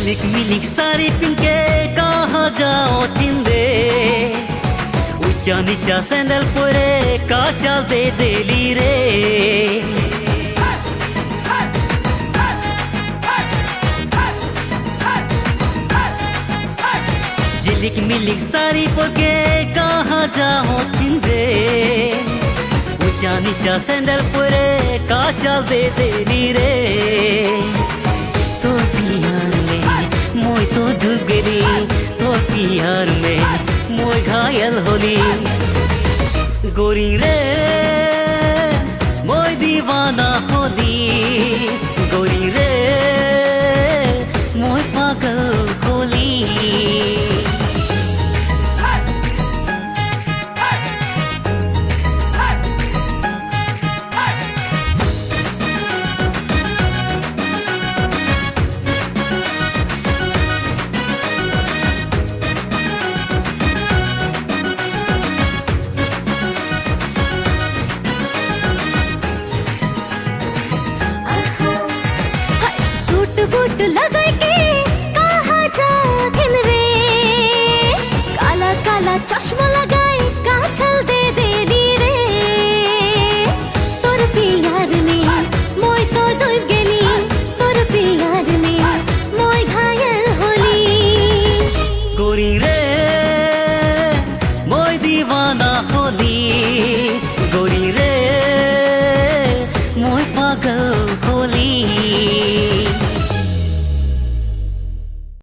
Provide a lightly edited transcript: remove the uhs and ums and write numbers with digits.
झिलिक मिलिक sari pin के कहाँ जाओ तिंदे ऊंचा नीचा सैंडल परे का चल दे देली रे झिलिक मिलिक साड़ी पहन के कहाँ जाओ तिंदे ऊंचा नीचा सैंडल परे का चल दे देली रे तो प्यार में मोय तो डूब गेली तो प्यार में मोय घायल होली गोरी रे मोय दीवाना होली गोरी रे मोय पागल होली बूट लगा के कहाँ जाथिन रे काला काला चश्मा लगाए का चल दे देली रे तोर प्यार में मोय तो डूब गेली तोर प्यार में मोय घायल होली गोरी रे मोय दीवाना होली गोरी रे मोय पागल